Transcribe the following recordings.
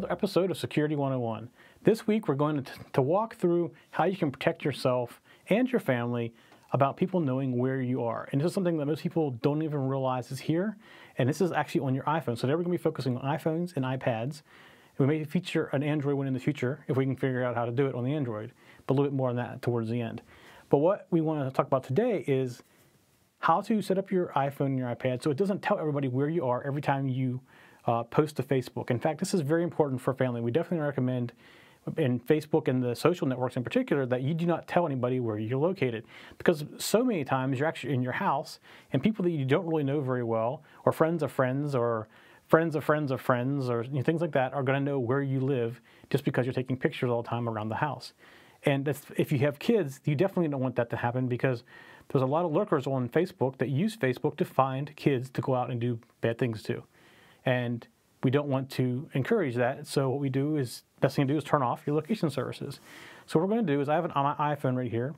another episode of Security 101. This week we're going to walk through how you can protect yourself and your family about people knowing where you are. And this is something that most people don't even realize is here, and this is actually on your iPhone. So today we're going to be focusing on iPhones and iPads. We may feature an Android one in the future if we can figure out how to do it on the Android, but a little bit more on that towards the end. But what we want to talk about today is how to set up your iPhone and your iPad so it doesn't tell everybody where you are every time you post to Facebook. In fact, this is very important for family. We definitely recommend in Facebook and the social networks in particular that you do not tell anybody where you're located, because so many times you're actually in your house and people that you don't really know very well, or friends of friends, or friends of friends of friends, or things like that, are going to know where you live just because you're taking pictures all the time around the house. And if you have kids, you definitely don't want that to happen, because there's a lot of lurkers on Facebook that use Facebook to find kids to go out and do bad things to. And we don't want to encourage that. So what we do is, best thing to do is turn off your location services. So what we're going to do is I have it on my iPhone right here.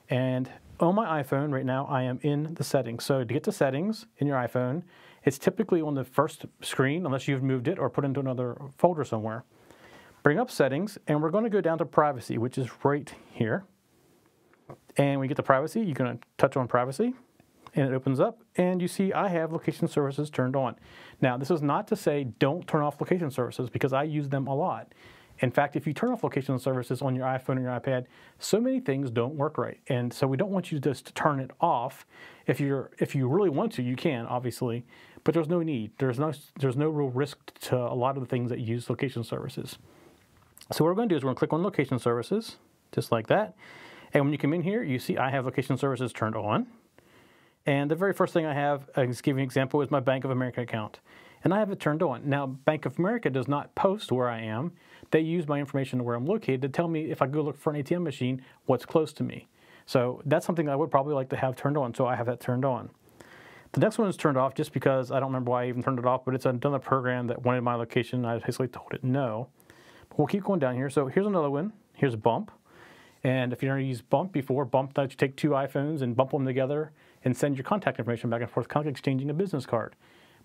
And on my iPhone right now, I am in the settings. So to get to settings in your iPhone, it's typically on the first screen, unless you've moved it or put it into another folder somewhere. Bring up settings, and we're going to go down to privacy, which is right here. And when you get to privacy, you're going to touch on privacy, and it opens up, and you see I have location services turned on. Now, this is not to say don't turn off location services, because I use them a lot. In fact, if you turn off location services on your iPhone or your iPad, so many things don't work right. And so we don't want you just to turn it off. If you really want to, you can, obviously, but there's no need. There's no real risk to a lot of the things that use location services. So what we're going to do is we're going to click on location services, just like that. And when you come in here, you see I have location services turned on. And the very first thing I have, I'll just give you an example, is my Bank of America account. And I have it turned on. Now, Bank of America does not post where I am. They use my information where I'm located to tell me, if I go look for an ATM machine, what's close to me. So that's something I would probably like to have turned on, so I have that turned on. The next one is turned off just because I don't remember why I even turned it off, but it's another program that wanted my location. I basically told it no. But we'll keep going down here. So here's another one. Here's Bump. And if you've never used Bump before, Bump lets you take two iPhones and bump them together and send your contact information back and forth, kind of like exchanging a business card.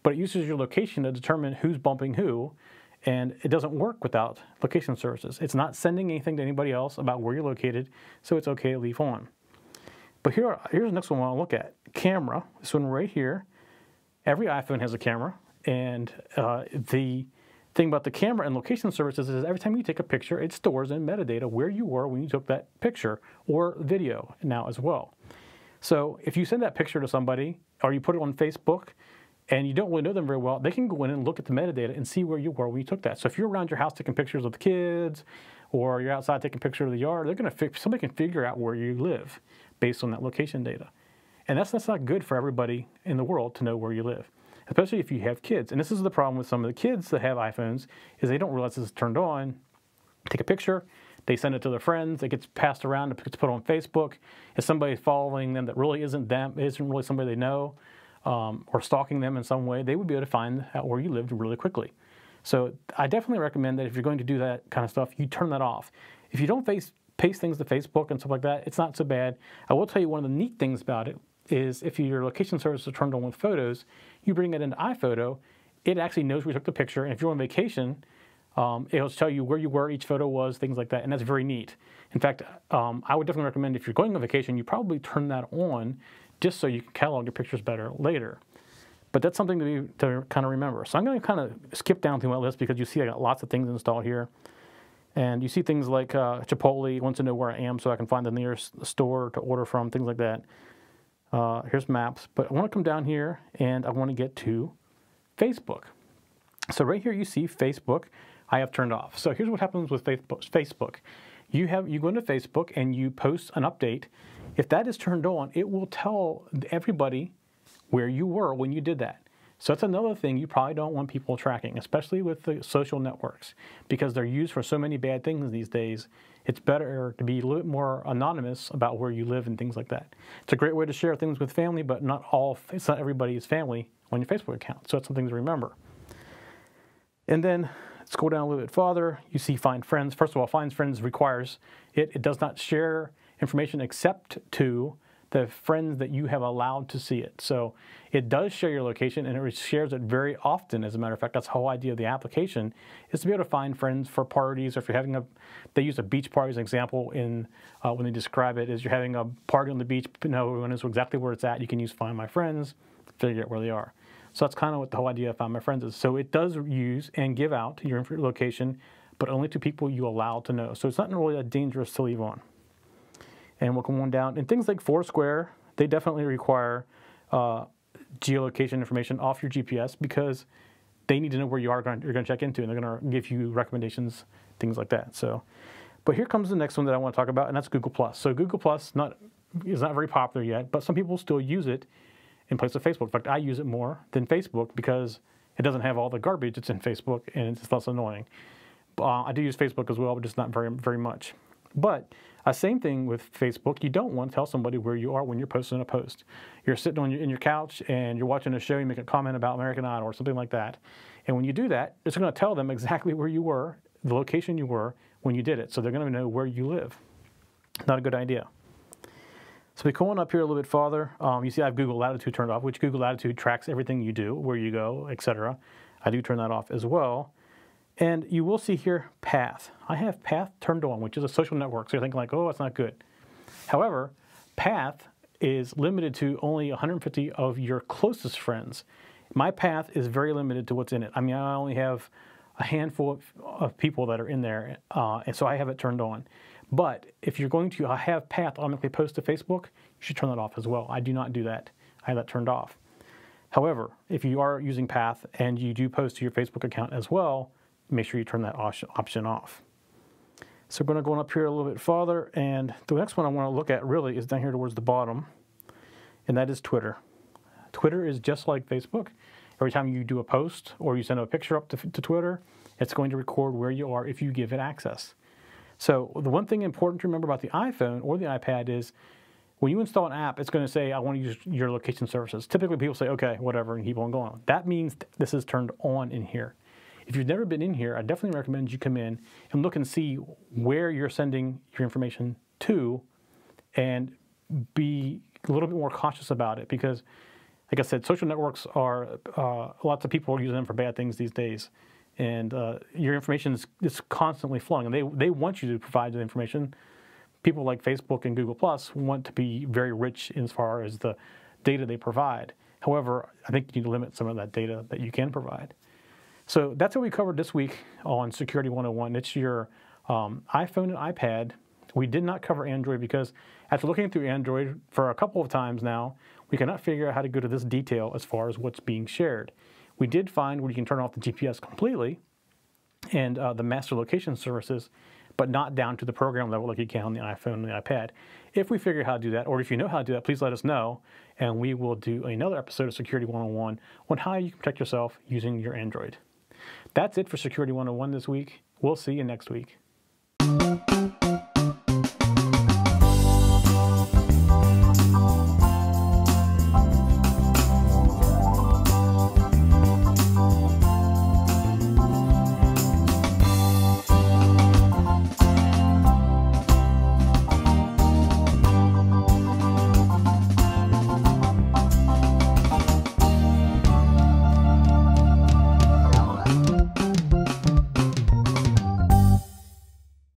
But it uses your location to determine who's bumping who, and it doesn't work without location services. It's not sending anything to anybody else about where you're located, so it's okay to leave on. But here's the next one I want to look at. Camera, this one right here. Every iPhone has a camera, and the thing about the camera and location services is every time you take a picture, it stores in metadata where you were when you took that picture, or video now as well. So if you send that picture to somebody, or you put it on Facebook, and you don't really know them very well, they can go in and look at the metadata and see where you were when you took that. So if you're around your house taking pictures of the kids, or you're outside taking pictures of the yard, somebody can figure out where you live based on that location data. And that's not good for everybody in the world to know where you live, especially if you have kids. And this is the problem with some of the kids that have iPhones, is they don't realize this is turned on. Take a picture, they send it to their friends, it gets passed around, it gets put on Facebook. If somebody's following them that really isn't them, isn't really somebody they know, or stalking them in some way, they would be able to find out where you lived really quickly. So I definitely recommend that if you're going to do that kind of stuff, you turn that off. If you don't paste things to Facebook and stuff like that, it's not so bad. I will tell you, one of the neat things about it is if your location service is turned on with photos, you bring it into iPhoto, it actually knows where you took the picture, and if you're on vacation, it'll tell you where you were, each photo was, things like that, and that's very neat. In fact, I would definitely recommend, if you're going on vacation, you probably turn that on just so you can catalog your pictures better later. But that's something to kind of remember. So I'm going to kind of skip down through my list, because you see I got lots of things installed here. And you see things like Chipotle wants to know where I am so I can find the nearest store to order from, things like that. Here's Maps. But I want to come down here, and I want to get to Facebook. So right here you see Facebook I have turned off. So here's what happens with Facebook. You go into Facebook and you post an update. If that is turned on, it will tell everybody where you were when you did that. So that's another thing you probably don't want people tracking, especially with the social networks, because they're used for so many bad things these days. It's better to be a little bit more anonymous about where you live and things like that. It's a great way to share things with family, but it's not everybody's family on your Facebook account. So that's something to remember. And then let's go down a little bit farther. You see Find Friends. First of all, Find Friends requires it does not share information except to the friends that you have allowed to see it. So it does share your location, and it shares it very often. As a matter of fact, that's the whole idea of the application, is to be able to find friends for parties. Or if you're having they use a beach party as an example in when they describe it, is you're having a party on the beach, but no one knows exactly where it's at. You can use Find My Friends, figure out where they are. So that's kind of what the whole idea of Find My Friends is. So it does use and give out your location, but only to people you allow to know. So it's not really that dangerous to leave on. And we'll come on down. And things like Foursquare, they definitely require geolocation information off your GPS, because they need to know where you're going to check into, and they're going to give you recommendations, things like that. So, but here comes the next one that I want to talk about, and that's Google+. So Google+ is not very popular yet, but some people still use it in place of Facebook. In fact, I use it more than Facebook because it doesn't have all the garbage that's in Facebook, and it's less annoying. I do use Facebook as well, but just not very much. But same thing with Facebook. You don't want to tell somebody where you are when you're posting a post. You're sitting in your couch and you're watching a show, you make a comment about American Idol or something like that. And when you do that, it's going to tell them exactly where you were, the location you were when you did it. So they're going to know where you live. Not a good idea. So we're going up here a little bit farther. You see I have Google Latitude turned off, which Google Latitude tracks everything you do, where you go, etc. I do turn that off as well. And you will see here Path. I have Path turned on, which is a social network. So you're thinking like, oh, that's not good. However, Path is limited to only 150 of your closest friends. My Path is very limited to what's in it. I mean, I only have a handful of people that are in there, and so I have it turned on. But if you're going to have Path automatically post to Facebook, you should turn that off as well. I do not do that. I have that turned off. However, if you are using Path and you do post to your Facebook account as well, make sure you turn that option off. So we're going to go up here a little bit farther, and the next one I want to look at really is down here towards the bottom, and that is Twitter. Twitter is just like Facebook. Every time you do a post or you send a picture up to Twitter, it's going to record where you are if you give it access. So the one thing important to remember about the iPhone or the iPad is when you install an app, it's going to say, I want to use your location services. Typically people say, okay, whatever, and keep on going. That means this is turned on in here. If you've never been in here, I definitely recommend you come in and look and see where you're sending your information to, and be a little bit more cautious about it, because, like I said, social networks are, lots of people are using them for bad things these days. And your information is constantly flowing, and they want you to provide the information. People like Facebook and Google Plus want to be very rich as far as the data they provide. However, I think you need to limit some of that data that you can provide. So that's what we covered this week on Security 101. It's your iPhone and iPad. We did not cover Android because after looking through Android for a couple of times now, we cannot figure out how to go to this detail as far as what's being shared. We did find where you can turn off the GPS completely and the master location services, but not down to the program level like you can on the iPhone and the iPad. If we figure out how to do that, or if you know how to do that, please let us know, and we will do another episode of Security 101 on how you can protect yourself using your Android. That's it for Security 101 this week. We'll see you next week.